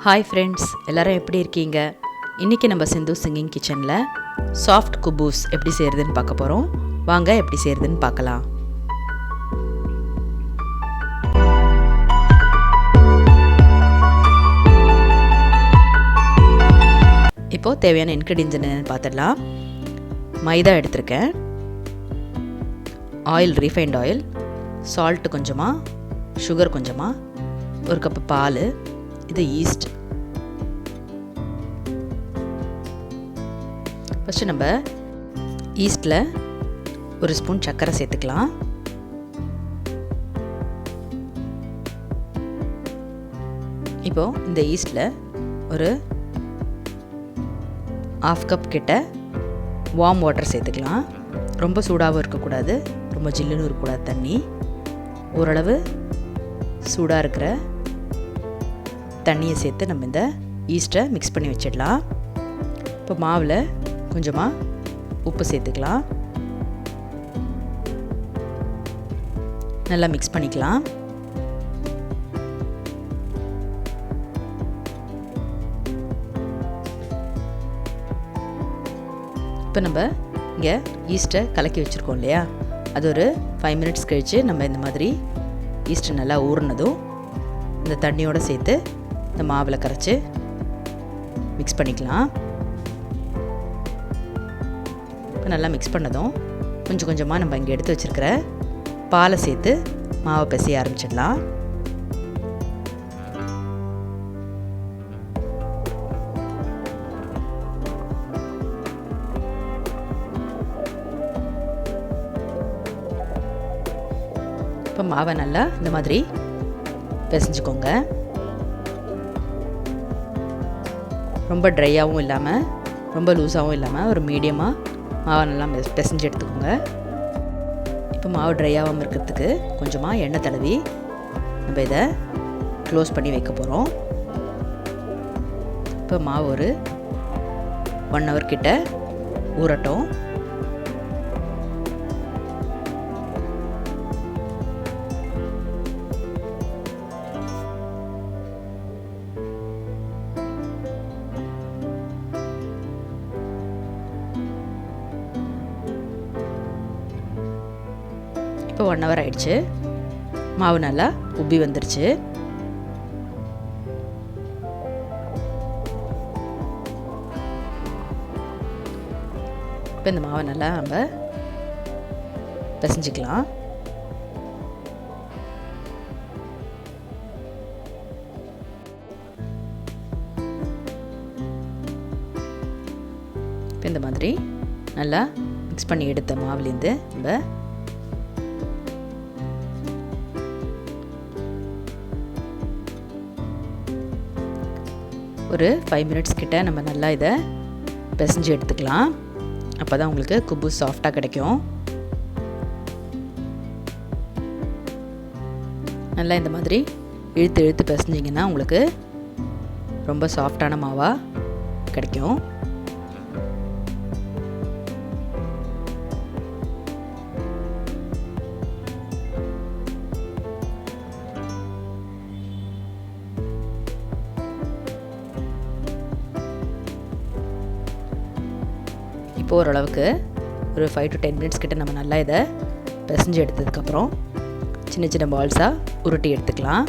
Hi friends, எல்லாரும் எப்படி இருக்கீங்க? இன்றைக்கி நம்ம சிந்து சிங்கிங் கிச்சனில் சாஃப்ட் குபூஸ் எப்படி செய்கிறதுன்னு பார்க்க போகிறோம். வாங்க எப்படி செய்கிறதுன்னு பார்க்கலாம். இப்போது தேவையான இன்க்ரீடியன்ஸ் என்னென்னு பார்த்துடலாம். மைதா எடுத்திருக்கேன், ஆயில், ரீஃபைண்ட் ஆயில், சால்ட்டு கொஞ்சமாக, சுகர் கொஞ்சமாக, ஒரு கப்பு பால், இது ஈஸ்ட். ஃபஸ்ட்டு நம்ம ஈஸ்டில் ஒரு ஸ்பூன் சர்க்கரை சேர்த்துக்கலாம். இப்போது இந்த ஈஸ்டில் ஒரு 1/2 கப் கிட்ட வார்ம் வாட்டர் சேர்த்துக்கலாம். ரொம்ப சூடாகவும் இருக்கக்கூடாது, ரொம்ப ஜில்லுன்னு இருக்கக்கூடாது. தண்ணி ஓரளவு சூடாக இருக்கிற தண்ணியை சேர்த்து நம்ம இந்த ஈஸ்ட்டை மிக்ஸ் பண்ணி வச்சிடலாம். இப்போ மாவில் கொஞ்சமாக உப்பு சேர்த்துக்கலாம். நல்லா மிக்ஸ் பண்ணிக்கலாம். இப்போ நம்ம இங்கே ஈஸ்ட்டை கலக்கி வச்சுருக்கோம் இல்லையா, அது ஒரு 5 மினிட்ஸ் கழித்து நம்ம இந்த மாதிரி ஈஸ்ட்டு நல்லா ஊறினதும் இந்த தண்ணியோடு சேர்த்து இந்த மாவில் கரைச்சி மிக்ஸ் பண்ணிக்கலாம். இப்போ நல்லா மிக்ஸ் பண்ணதும் கொஞ்சம் கொஞ்சமாக நம்ம இங்கே எடுத்து வச்சுருக்கிற பாலை சேர்த்து மாவை பிசைய ஆரம்பிச்சிடலாம். இப்போ மாவை நல்லா இந்த மாதிரி பிசைஞ்சுக்கோங்க. ரொம்ப ட்ரையாகவும் இல்லாமல் ரொம்ப லூஸாகவும் இல்லாமல் ஒரு மீடியமாக மாவை நல்லா பிசைஞ்சு எடுத்துக்கோங்க. இப்போ மாவு ட்ரையாகாமல் இருக்கிறதுக்கு கொஞ்சமாக எண்ணெய் தடவி நம்ம இதை க்ளோஸ் பண்ணி வைக்க போகிறோம். இப்போ மாவு ஒரு 1 hour கிட்ட ஊறட்டும். இப்போ 1 hour ஆயிடுச்சு. மாவு நல்லா உப்பி வந்துருச்சு. இப்போ இந்த மாவை நல்லா நம்ம பிசைஞ்சிக்கலாம். இப்போ இந்த மாதிரி நல்லா மிக்ஸ் பண்ணி எடுத்த மாவுலேருந்து நம்ம ஒரு 5 மினிட்ஸ் கிட்ட நம்ம நல்லா இதை பிசைஞ்சு எடுத்துக்கலாம். அப்போ தான் உங்களுக்கு குபூஸ் சாஃப்டாக கிடைக்கும். நல்லா இந்த மாதிரி இழுத்து இழுத்து பிசைஞ்சிங்கன்னா உங்களுக்கு ரொம்ப சாஃப்டான மாவாக கிடைக்கும். இப்போ ஓரளவுக்கு ஒரு 5 to 10 மினிட்ஸ் கிட்ட நம்ம நல்லா இதை பிசைஞ்சு எடுத்ததுக்கப்புறம் சின்ன சின்ன பால்ஸாக உருட்டி எடுத்துக்கலாம்.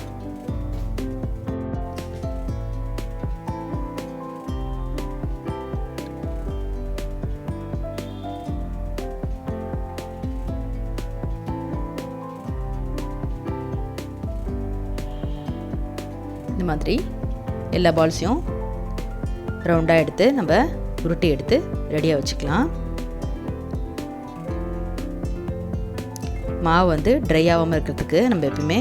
இந்த மாதிரி எல்லா பால்ஸையும் ரவுண்டாக எடுத்து நம்ம உருட்டி எடுத்து ரெடியாக வச்சுக்கலாம். மாவு வந்து ட்ரை ஆகாமல் இருக்கிறதுக்கு நம்ம எப்பவுமே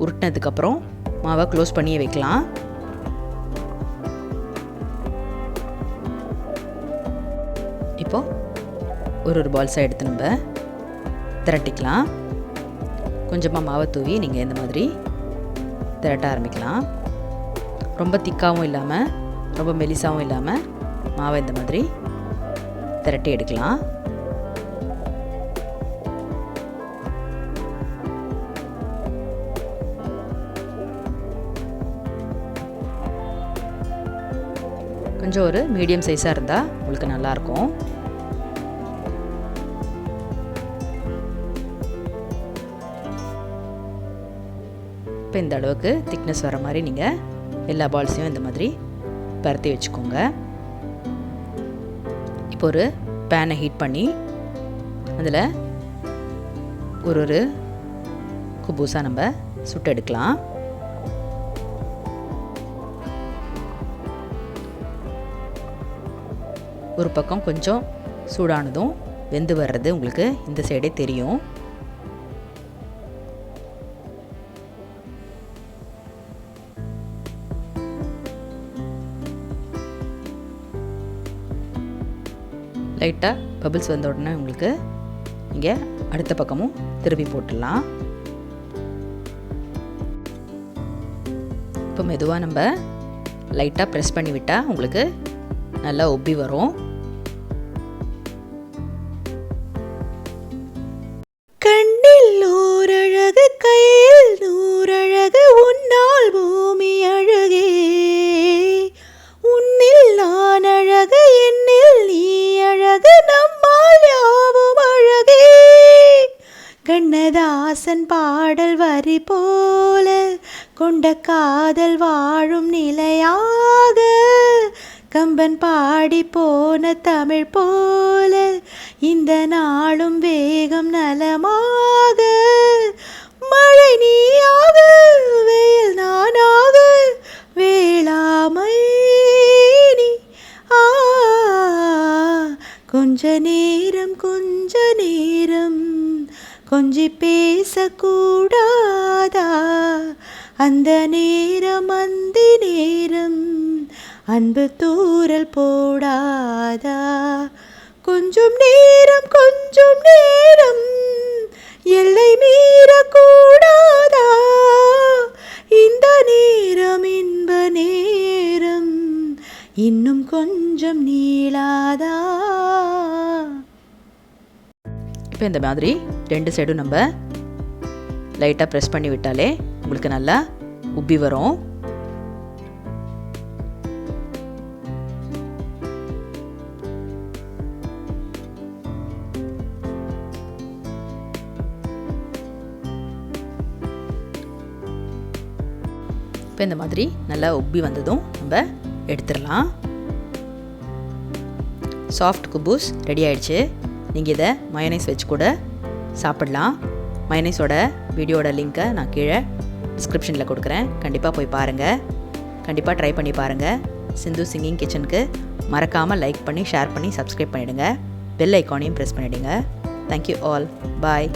உருட்டினதுக்கப்புறம் மாவை க்ளோஸ் பண்ணியே வைக்கலாம். இப்போது ஒரு பால்ஸாக எடுத்து நம்ம திரட்டிக்கலாம். கொஞ்சமாக மாவை தூவி நீங்கள் இந்த மாதிரி திரட்ட ஆரம்பிக்கலாம். ரொம்ப திக்காகவும் இல்லாமல் ரொம்ப மெலிசாகவும் இல்லாமல் மாவை இந்த மாதிரி திரட்டி எடுக்கலாம். கொஞ்சம் ஒரு மீடியம் சைஸாக இருந்தால் உங்களுக்கு நல்லாயிருக்கும். இப்போ இந்த அளவுக்கு திக்னஸ் வர மாதிரி நீங்கள் எல்லா பால்ஸையும் இந்த மாதிரி பரத்தி வச்சுக்கோங்க. இப்போ ஒரு பேனை ஹீட் பண்ணி அதில் ஒரு குபூஸாக நம்ம சுட்டு எடுக்கலாம். ஒரு பக்கம் கொஞ்சம் சூடானதும் வெந்து வர்றது உங்களுக்கு இந்த சைடே தெரியும். லைட்டாக பபிள்ஸ் வந்த உடனே உங்களுக்கு இங்கே அடுத்த பக்கமும் திருப்பி போட்டுடலாம். இப்போ மெதுவாக நம்ம லைட்டாக ப்ரெஸ் பண்ணி விட்டால் உங்களுக்கு நல்லா உப்பி வரும். கண்ணில் ஓரழகு கையில் நூறழகு உன்னால் பூமி அழகே, உன்னில் நான் அழகு என்னில் நீ அழகு நம்மால் யாவும் அழகே. கண்ணதாசன் பாடல் வரி போல கொண்ட காதல் வாழும் நிலையாக, கம்பன் பாடி போன தமிழ் போல இந்த நாளும் வேகம் நலமாக. மழை நீயாக வெயில் நானாக வேளாமை நீ. கொஞ்ச நேரம் கொஞ்சி பேசக்கூடாதா, அந்த நேரம் அந்தி நேரம் அன்பு தூரல் போடாதா. கொஞ்சம் நேரம் எல்லை மீறக்கூடாதா, இந்த நேரம் இன்ப நேரம் இன்னும் கொஞ்சம் நீளாதா. இப்போ இந்த மாதிரி 2 சைடும் நம்ம லைட்டாக ப்ரெஸ் பண்ணி விட்டாலே உங்களுக்கு நல்லா உப்பி வரும். இப்போ இந்த மாதிரி நல்லா உப்பி வந்ததும் நம்ம எடுத்துடலாம். சாஃப்ட் குபூஸ் ரெடி ஆயிடுச்சு. நீங்கள் இதை மயோனைஸ் வச்சு கூட சாப்பிடலாம். மயோனைஸோட வீடியோட லிங்க்கை நான் கீழே டிஸ்கிரிப்ஷனில் கொடுக்குறேன். கண்டிப்பாக போய் பாருங்கள். கண்டிப்பாக ட்ரை பண்ணி பாருங்கள். சிந்து சிங்கிங் கிச்சனுக்கு மறக்காமல் லைக் பண்ணி ஷேர் பண்ணி சப்ஸ்கிரைப் பண்ணிவிடுங்க. பெல் ஐக்கானையும் ப்ரெஸ் பண்ணிவிடுங்க. Thank you all. பாய்.